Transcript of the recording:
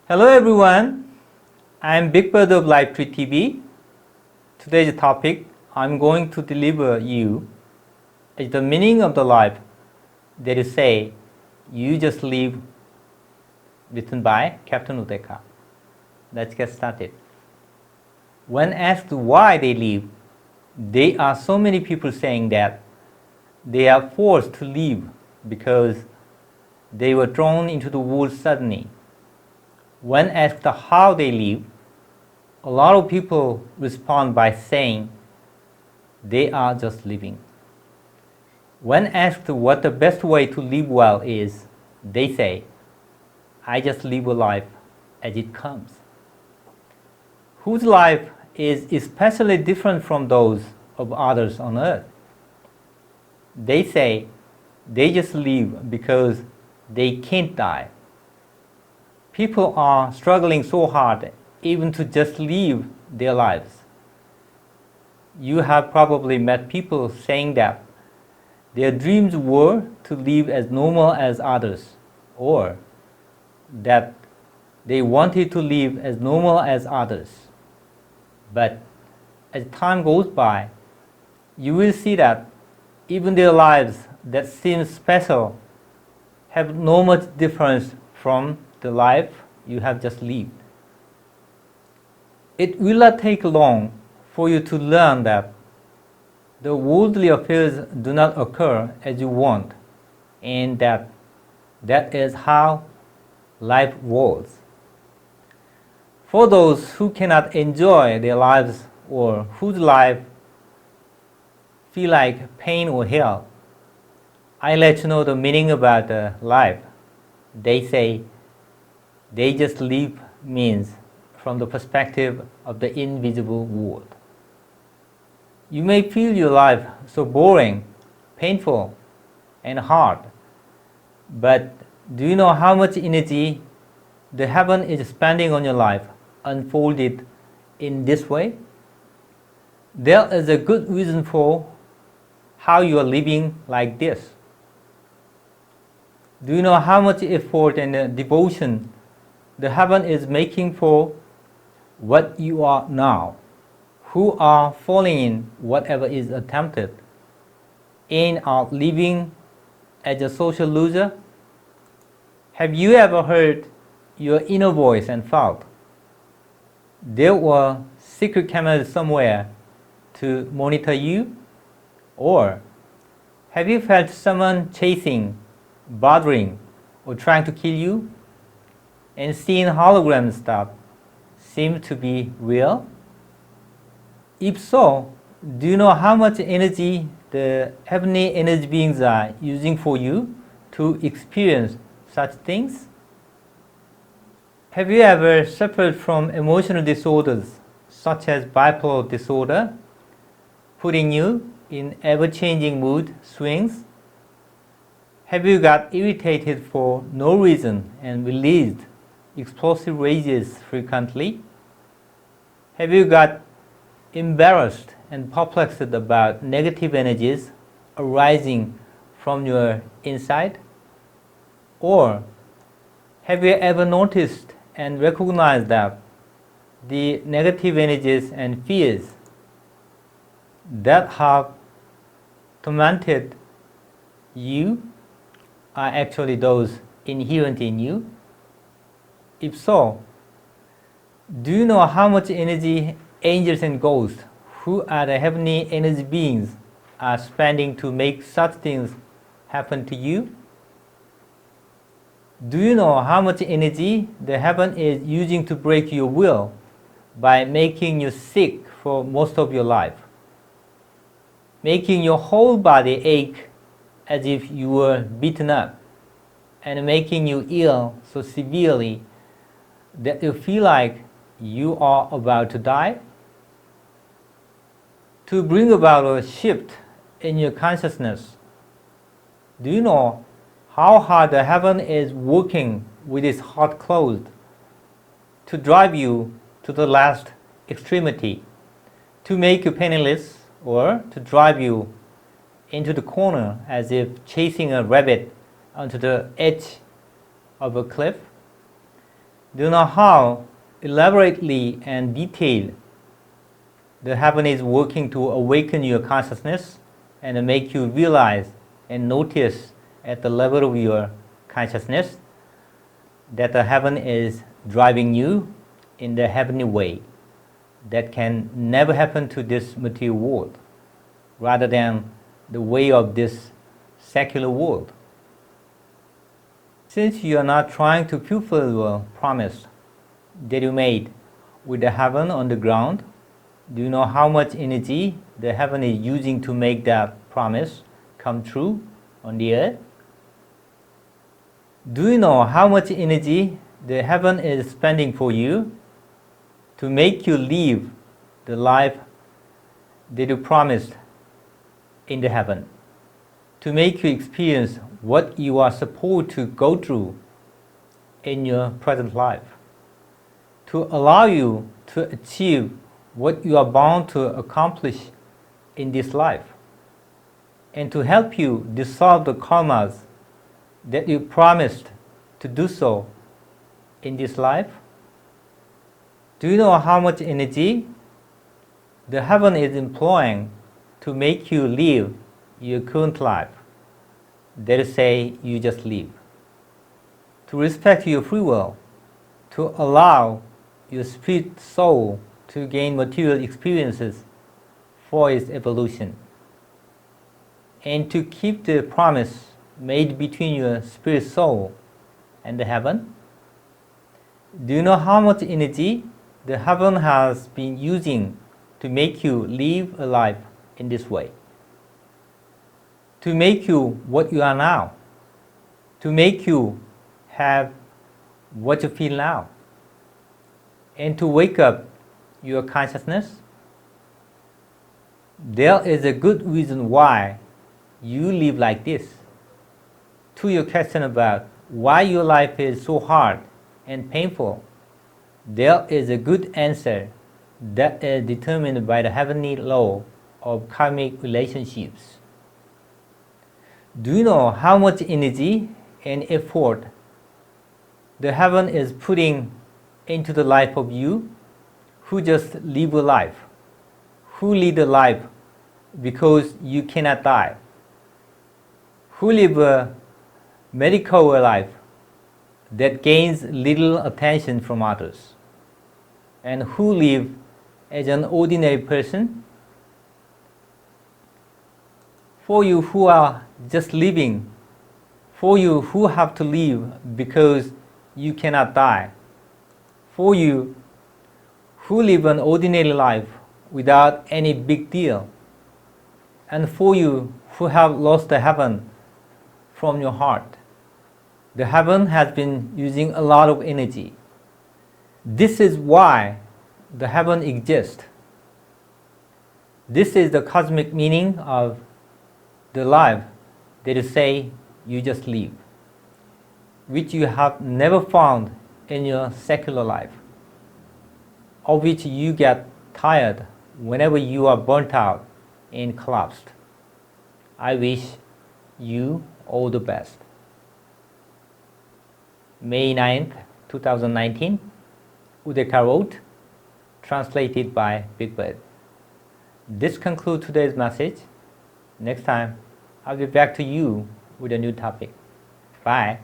Hello everyone, I'm Big Bird of Life Tree TV. Today's topic I'm going to deliver you is the meaning of the life that you say you just live, written by Captain Udeka. Let's get started. When asked why they live, there are so many people saying that they are forced to live because they were thrown into the world suddenly. When asked how they live, a lot of people respond by saying they are just living. When asked what the best way to live well is, they say, I just live a life as it comes. Whose life is especially different from those of others on earth. They say they just live because they can't die. People are struggling so hard even to just live their lives. You have probably met people saying that their dreams were to live as normal as others, or that they wanted to live as normal as others. But as time goes by, you will see that even their lives that seem special have no much difference from the life you have just lived. It will not take long for you to learn that the worldly affairs do not occur as you want, and that is how life rolls. For those who cannot enjoy their lives or whose life feel like pain or hell, I let you know the meaning about life. They say they just live means from the perspective of the invisible world. You may feel your life so boring, painful, and hard, but do you know how much energy the heaven is spending on your life unfolded in this way? There is a good reason for how you are living like this. Do you know how much effort and devotion the heaven is making for what you are now, who are falling in whatever is attempted, and are living as a social loser? Have you ever heard your inner voice and felt there were secret cameras somewhere to monitor you? Or have you felt someone chasing, bothering, or trying to kill you, and seeing hologram stuff seem to be real? If so, do you know how much energy the heavenly energy beings are using for you to experience such things? Have you ever suffered from emotional disorders such as bipolar disorder, putting you in ever-changing mood swings? Have you got irritated for no reason and released explosive rages frequently? Have you got embarrassed and perplexed about negative energies arising from your inside? Or have you ever noticed and recognized that the negative energies and fears that have tormented you are actually those inherent in you? If so, do you know how much energy angels and ghosts, who are the heavenly energy beings, are spending to make such things happen to you? Do you know how much energy the heaven is using to break your will by making you sick for most of your life, making your whole body ache as if you were beaten up, and making you ill so severely that you feel like you are about to die? To bring about a shift in your consciousness, do you know how hard the heaven is working with its heart closed to drive you to the last extremity, to make you penniless, or to drive you into the corner as if chasing a rabbit onto the edge of a cliff? Do you know how elaborately and detailed the heaven is working to awaken your consciousness and make you realize and notice at the level of your consciousness that the heaven is driving you in the heavenly way that can never happen to this material world, rather than the way of this secular world. Since you are not trying to fulfill your promise that you made with the heaven on the ground, do you know how much energy the heaven is using to make that promise come true on the earth? Do you know how much energy the heaven is spending for you to make you live the life that you promised in the heaven, to make you experience what you are supposed to go through in your present life, to allow you to achieve what you are bound to accomplish in this life, and to help you dissolve the karmas that you promised to do so in this life? Do you know how much energy the heaven is employing to make you live your current life? That is, say, you just live. To respect your free will, to allow your spirit soul to gain material experiences for its evolution, and to keep the promise made between your spirit soul and the heaven. Do you know how much energy the heaven has been using to make you live a life in this way? To make you what you are now, to make you have what you feel now, and to wake up your consciousness. There is a good reason why you live like this. To your question about why your life is so hard and painful, there is a good answer that is determined by the heavenly law of karmic relationships. Do you know how much energy and effort the heaven is putting into the life of you who just live a life, who lead a life because you cannot die, who live a medical life that gains little attention from others, and who live as an ordinary person? For you who are just living, for you who have to live because you cannot die, for you who live an ordinary life without any big deal, and for you who have lost the heaven from your heart. The heaven has been using a lot of energy. This is why the heaven exists. This is the cosmic meaning of the life that you say you just live, which you have never found in your secular life, of which you get tired whenever you are burnt out and collapsed. I wish you all the best. May 9th, 2019, Udeka wrote, translated by Big Bird. This concludes today's message. Next time, I'll be back to you with a new topic. Bye.